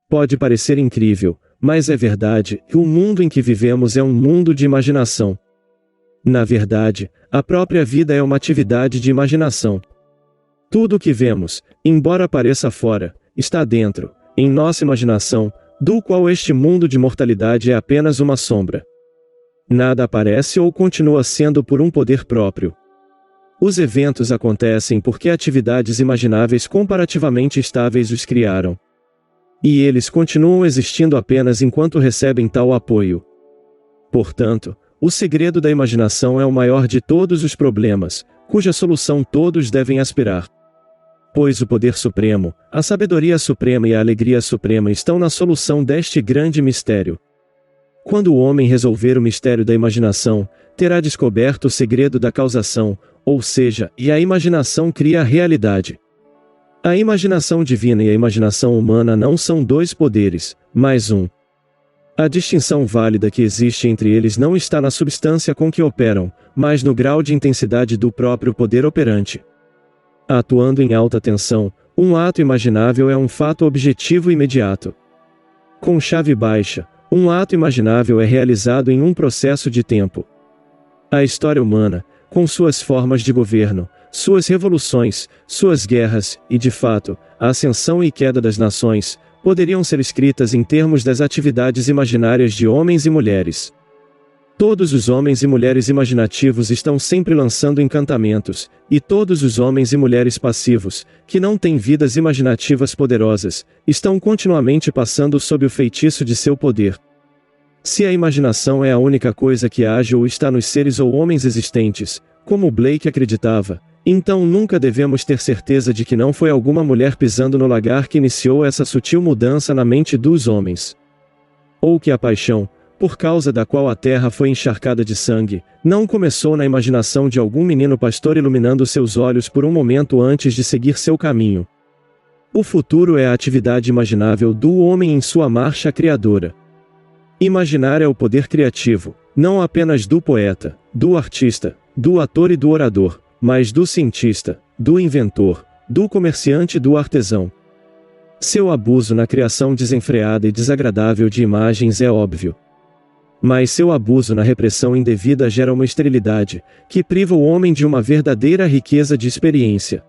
Pode parecer incrível, mas é verdade que o mundo em que vivemos é um mundo de imaginação. Na verdade, a própria vida é uma atividade de imaginação. Tudo o que vemos, embora pareça fora, está dentro, em nossa imaginação, do qual este mundo de mortalidade é apenas uma sombra. Nada aparece ou continua sendo por um poder próprio. Os eventos acontecem porque atividades imagináveis comparativamente estáveis os criaram. E eles continuam existindo apenas enquanto recebem tal apoio. Portanto, o segredo da imaginação é o maior de todos os problemas, cuja solução todos devem aspirar. Pois o poder supremo, a sabedoria suprema e a alegria suprema estão na solução deste grande mistério. Quando o homem resolver o mistério da imaginação, terá descoberto o segredo da causação, ou seja, e a imaginação cria a realidade. A imaginação divina e a imaginação humana não são dois poderes, mas um. A distinção válida que existe entre eles não está na substância com que operam, mas no grau de intensidade do próprio poder operante. Atuando em alta tensão, um ato imaginável é um fato objetivo imediato. Com chave baixa, um ato imaginável é realizado em um processo de tempo. A história humana, com suas formas de governo, suas revoluções, suas guerras, e de fato, a ascensão e queda das nações, poderiam ser escritas em termos das atividades imaginárias de homens e mulheres. Todos os homens e mulheres imaginativos estão sempre lançando encantamentos, e todos os homens e mulheres passivos, que não têm vidas imaginativas poderosas, estão continuamente passando sob o feitiço de seu poder. Se a imaginação é a única coisa que age ou está nos seres ou homens existentes, como Blake acreditava, então nunca devemos ter certeza de que não foi alguma mulher pisando no lagar que iniciou essa sutil mudança na mente dos homens. Ou que a paixão, por causa da qual a terra foi encharcada de sangue, não começou na imaginação de algum menino pastor iluminando seus olhos por um momento antes de seguir seu caminho. O futuro é a atividade imaginável do homem em sua marcha criadora. Imaginar é o poder criativo, não apenas do poeta, do artista, do ator e do orador, mas do cientista, do inventor, do comerciante e do artesão. Seu abuso na criação desenfreada e desagradável de imagens é óbvio. Mas seu abuso na repressão indevida gera uma esterilidade, que priva o homem de uma verdadeira riqueza de experiência.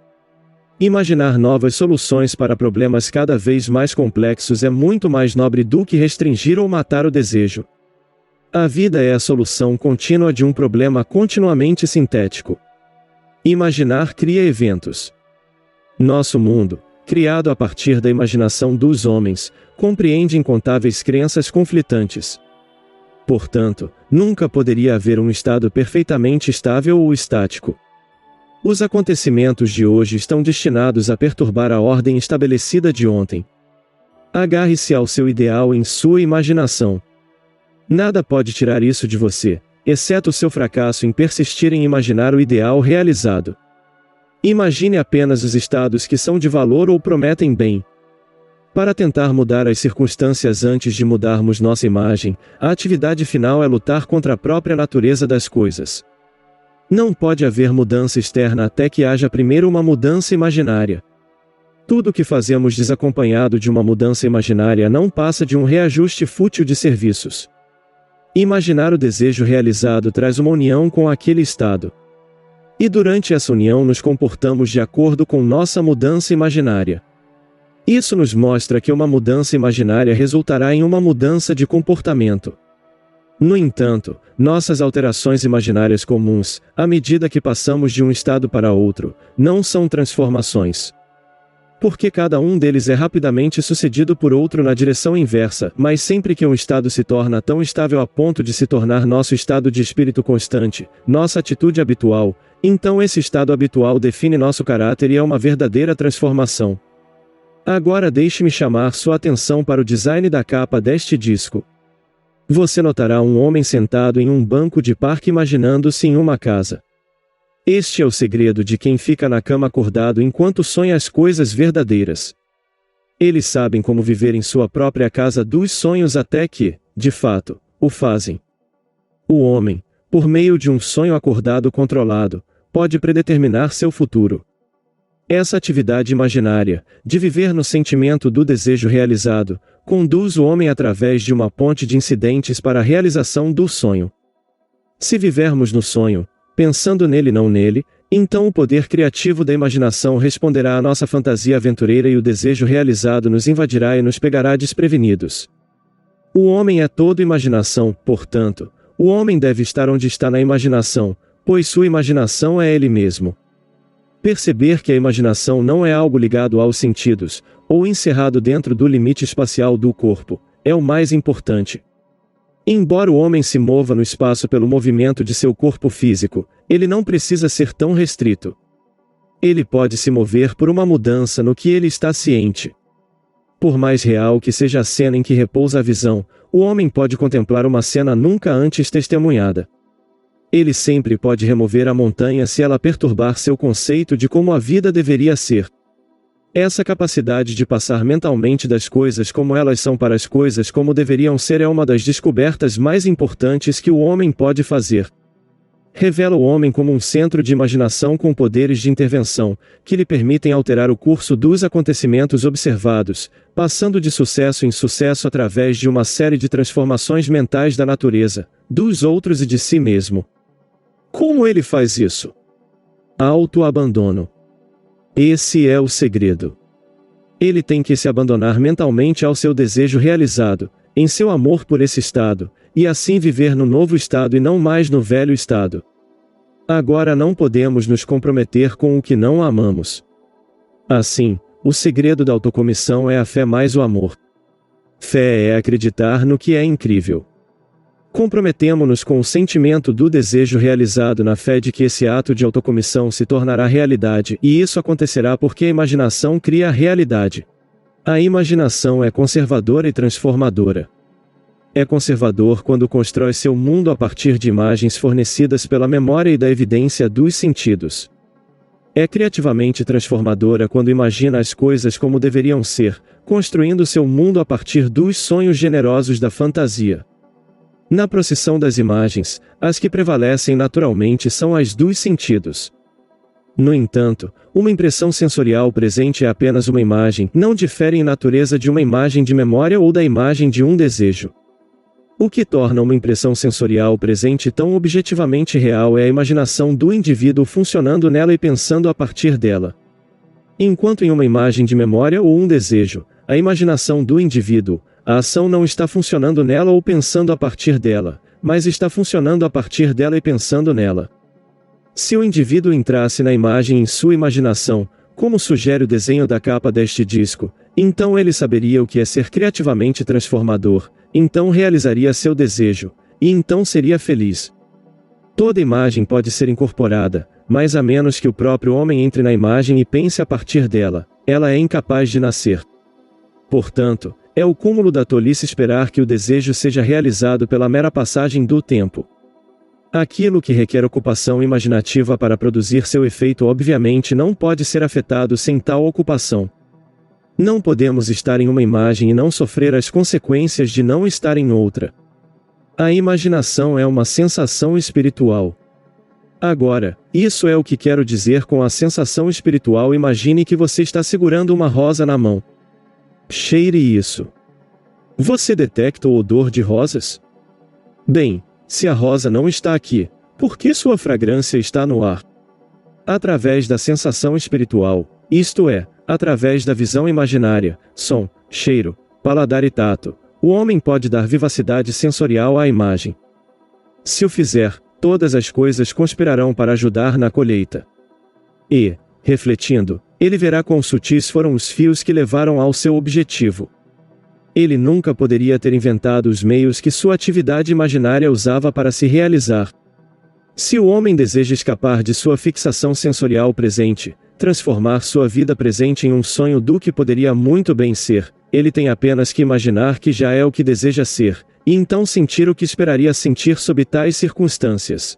Imaginar novas soluções para problemas cada vez mais complexos é muito mais nobre do que restringir ou matar o desejo. A vida é a solução contínua de um problema continuamente sintético. Imaginar cria eventos. Nosso mundo, criado a partir da imaginação dos homens, compreende incontáveis crenças conflitantes. Portanto, nunca poderia haver um estado perfeitamente estável ou estático. Os acontecimentos de hoje estão destinados a perturbar a ordem estabelecida de ontem. Agarre-se ao seu ideal em sua imaginação. Nada pode tirar isso de você, exceto o seu fracasso em persistir em imaginar o ideal realizado. Imagine apenas os estados que são de valor ou prometem bem. Para tentar mudar as circunstâncias antes de mudarmos nossa imagem, a atividade final é lutar contra a própria natureza das coisas. Não pode haver mudança externa até que haja primeiro uma mudança imaginária. Tudo o que fazemos desacompanhado de uma mudança imaginária não passa de um reajuste fútil de serviços. Imaginar o desejo realizado traz uma união com aquele estado. E durante essa união nos comportamos de acordo com nossa mudança imaginária. Isso nos mostra que uma mudança imaginária resultará em uma mudança de comportamento. No entanto, nossas alterações imaginárias comuns, à medida que passamos de um estado para outro, não são transformações. Porque cada um deles é rapidamente sucedido por outro na direção inversa, mas sempre que um estado se torna tão estável a ponto de se tornar nosso estado de espírito constante, nossa atitude habitual, então esse estado habitual define nosso caráter e é uma verdadeira transformação. Agora deixe-me chamar sua atenção para o design da capa deste disco. Você notará um homem sentado em um banco de parque imaginando-se em uma casa. Este é o segredo de quem fica na cama acordado enquanto sonha as coisas verdadeiras. Eles sabem como viver em sua própria casa dos sonhos até que, de fato, o fazem. O homem, por meio de um sonho acordado controlado, pode predeterminar seu futuro. Essa atividade imaginária, de viver no sentimento do desejo realizado, conduz o homem através de uma ponte de incidentes para a realização do sonho. Se vivermos no sonho, pensando nele e não nele, então o poder criativo da imaginação responderá à nossa fantasia aventureira e o desejo realizado nos invadirá e nos pegará desprevenidos. O homem é todo imaginação, portanto, o homem deve estar onde está na imaginação, pois sua imaginação é ele mesmo. Perceber que a imaginação não é algo ligado aos sentidos, ou encerrado dentro do limite espacial do corpo, é o mais importante. Embora o homem se mova no espaço pelo movimento de seu corpo físico, ele não precisa ser tão restrito. Ele pode se mover por uma mudança no que ele está ciente. Por mais real que seja a cena em que repousa a visão, o homem pode contemplar uma cena nunca antes testemunhada. Ele sempre pode remover a montanha se ela perturbar seu conceito de como a vida deveria ser. Essa capacidade de passar mentalmente das coisas como elas são para as coisas como deveriam ser é uma das descobertas mais importantes que o homem pode fazer. Revela o homem como um centro de imaginação com poderes de intervenção, que lhe permitem alterar o curso dos acontecimentos observados, passando de sucesso em sucesso através de uma série de transformações mentais da natureza, dos outros e de si mesmo. Como ele faz isso? Autoabandono. Esse é o segredo. Ele tem que se abandonar mentalmente ao seu desejo realizado, em seu amor por esse estado, e assim viver no novo estado e não mais no velho estado. Agora não podemos nos comprometer com o que não amamos. Assim, o segredo da autocomissão é a fé mais o amor. Fé é acreditar no que é incrível. Comprometemo-nos com o sentimento do desejo realizado na fé de que esse ato de autocomissão se tornará realidade, e isso acontecerá porque a imaginação cria a realidade. A imaginação é conservadora e transformadora. É conservador quando constrói seu mundo a partir de imagens fornecidas pela memória e da evidência dos sentidos. É criativamente transformadora quando imagina as coisas como deveriam ser, construindo seu mundo a partir dos sonhos generosos da fantasia. Na procissão das imagens, as que prevalecem naturalmente são as dos sentidos. No entanto, uma impressão sensorial presente é apenas uma imagem, não difere em natureza de uma imagem de memória ou da imagem de um desejo. O que torna uma impressão sensorial presente tão objetivamente real é a imaginação do indivíduo funcionando nela e pensando a partir dela. Enquanto em uma imagem de memória ou um desejo, a imaginação do indivíduo, a ação não está funcionando nela ou pensando a partir dela, mas está funcionando a partir dela e pensando nela. Se o indivíduo entrasse na imagem em sua imaginação, como sugere o desenho da capa deste disco, então ele saberia o que é ser criativamente transformador, então realizaria seu desejo, e então seria feliz. Toda imagem pode ser incorporada, mas a menos que o próprio homem entre na imagem e pense a partir dela, ela é incapaz de nascer. Portanto, é o cúmulo da tolice esperar que o desejo seja realizado pela mera passagem do tempo. Aquilo que requer ocupação imaginativa para produzir seu efeito obviamente não pode ser afetado sem tal ocupação. Não podemos estar em uma imagem e não sofrer as consequências de não estar em outra. A imaginação é uma sensação espiritual. Agora, isso é o que quero dizer com a sensação espiritual. Imagine que você está segurando uma rosa na mão. Cheire isso. Você detecta o odor de rosas? Bem, se a rosa não está aqui, por que sua fragrância está no ar? Através da sensação espiritual, isto é, através da visão imaginária, som, cheiro, paladar e tato, o homem pode dar vivacidade sensorial à imagem. Se o fizer, todas as coisas conspirarão para ajudar na colheita. E, refletindo, ele verá quão sutis foram os fios que levaram ao seu objetivo. Ele nunca poderia ter inventado os meios que sua atividade imaginária usava para se realizar. Se o homem deseja escapar de sua fixação sensorial presente, transformar sua vida presente em um sonho do que poderia muito bem ser, ele tem apenas que imaginar que já é o que deseja ser, e então sentir o que esperaria sentir sob tais circunstâncias.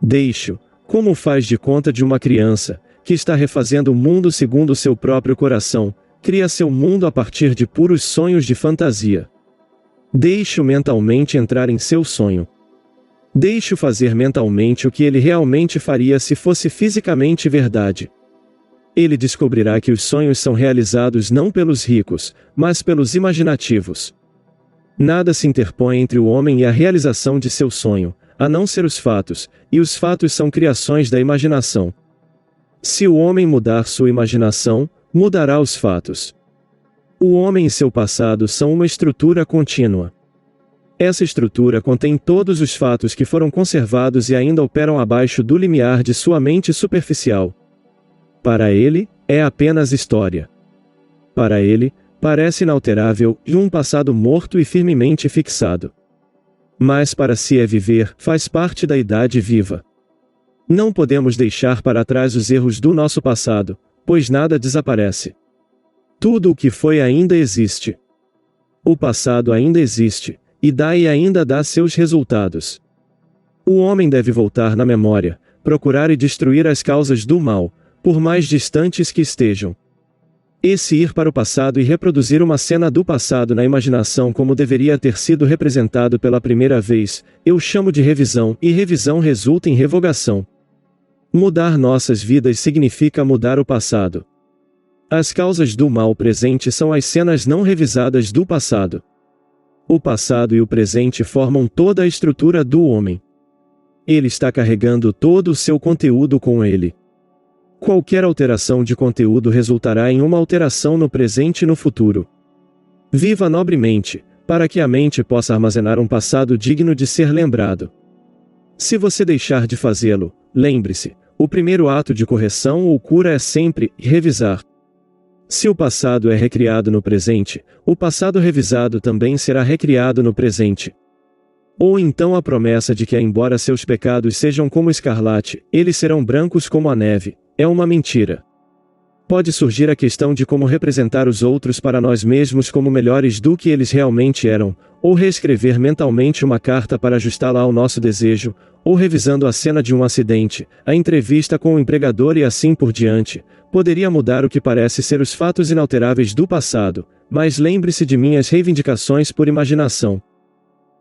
Deixe-o, como faz de conta de uma criança, que está refazendo o mundo segundo seu próprio coração, cria seu mundo a partir de puros sonhos de fantasia. Deixe-o mentalmente entrar em seu sonho. Deixe-o fazer mentalmente o que ele realmente faria se fosse fisicamente verdade. ele descobrirá que os sonhos são realizados não pelos ricos, mas pelos imaginativos. Nada se interpõe entre o homem e a realização de seu sonho, a não ser os fatos, e os fatos são criações da imaginação. Se o homem mudar sua imaginação, mudará os fatos. O homem e seu passado são uma estrutura contínua. Essa estrutura contém todos os fatos que foram conservados e ainda operam abaixo do limiar de sua mente superficial. Para ele, é apenas história. Para ele, parece inalterável e um passado morto e firmemente fixado. Mas para si é viver, faz parte da idade viva. Não podemos deixar para trás os erros do nosso passado, pois nada desaparece. Tudo o que foi ainda existe. O passado ainda existe, e daí ainda dá seus resultados. O homem deve voltar na memória, procurar e destruir as causas do mal, por mais distantes que estejam. Esse ir para o passado e reproduzir uma cena do passado na imaginação como deveria ter sido representado pela primeira vez, eu chamo de revisão, e revisão resulta em revogação. Mudar nossas vidas significa mudar o passado. As causas do mal presente são as cenas não revisadas do passado. O passado e o presente formam toda a estrutura do homem. Ele está carregando todo o seu conteúdo com ele. Qualquer alteração de conteúdo resultará em uma alteração no presente e no futuro. Viva nobremente, para que a mente possa armazenar um passado digno de ser lembrado. Se você deixar de fazê-lo, lembre-se, o primeiro ato de correção ou cura é sempre revisar. Se o passado é recriado no presente, o passado revisado também será recriado no presente. Ou então a promessa de que, embora seus pecados sejam como escarlate, eles serão brancos como a neve, é uma mentira. Pode surgir a questão de como representar os outros para nós mesmos como melhores do que eles realmente eram, ou reescrever mentalmente uma carta para ajustá-la ao nosso desejo, ou revisando a cena de um acidente, a entrevista com o empregador e assim por diante. Poderia mudar o que parece ser os fatos inalteráveis do passado, mas lembre-se de minhas reivindicações por imaginação.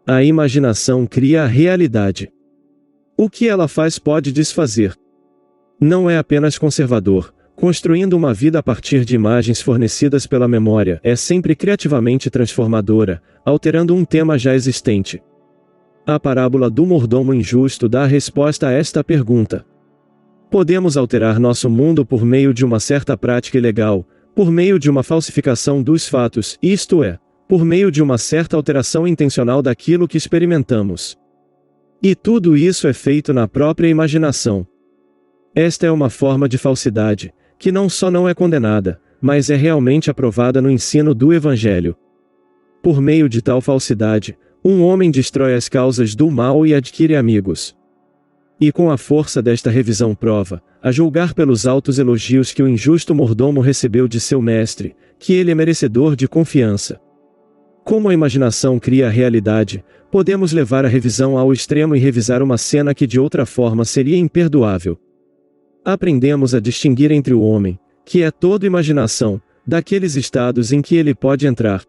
A imaginação cria a realidade. O que ela faz pode desfazer. Não é apenas conservador, construindo uma vida a partir de imagens fornecidas pela memória, é sempre criativamente transformadora, alterando um tema já existente. A parábola do mordomo injusto dá a resposta a esta pergunta. Podemos alterar nosso mundo por meio de uma certa prática ilegal, por meio de uma falsificação dos fatos, isto é, por meio de uma certa alteração intencional daquilo que experimentamos. E tudo isso é feito na própria imaginação. Esta é uma forma de falsidade, que não só não é condenada, mas é realmente aprovada no ensino do Evangelho. Por meio de tal falsidade, um homem destrói as causas do mal e adquire amigos. E com a força desta revisão prova, a julgar pelos altos elogios que o injusto mordomo recebeu de seu mestre, que ele é merecedor de confiança. Como a imaginação cria a realidade, podemos levar a revisão ao extremo e revisar uma cena que de outra forma seria imperdoável. Aprendemos a distinguir entre o homem, que é todo imaginação, daqueles estados em que ele pode entrar.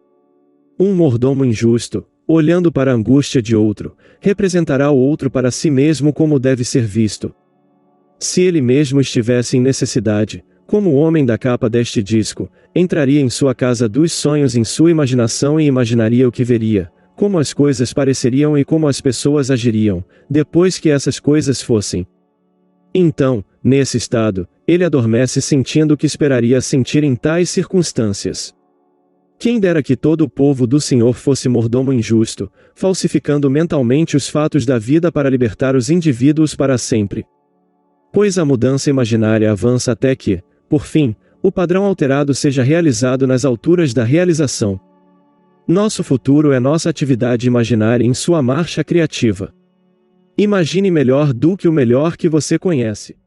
Um mordomo injusto, olhando para a angústia de outro, representará o outro para si mesmo como deve ser visto. Se ele mesmo estivesse em necessidade, como o homem da capa deste disco, entraria em sua casa dos sonhos em sua imaginação e imaginaria o que veria, como as coisas pareceriam e como as pessoas agiriam, depois que essas coisas fossem. Então, nesse estado, ele adormece sentindo o que esperaria sentir em tais circunstâncias. Quem dera que todo o povo do Senhor fosse mordomo injusto, falsificando mentalmente os fatos da vida para libertar os indivíduos para sempre. Pois a mudança imaginária avança até que, por fim, o padrão alterado seja realizado nas alturas da realização. Nosso futuro é nossa atividade imaginária em sua marcha criativa. Imagine melhor do que o melhor que você conhece.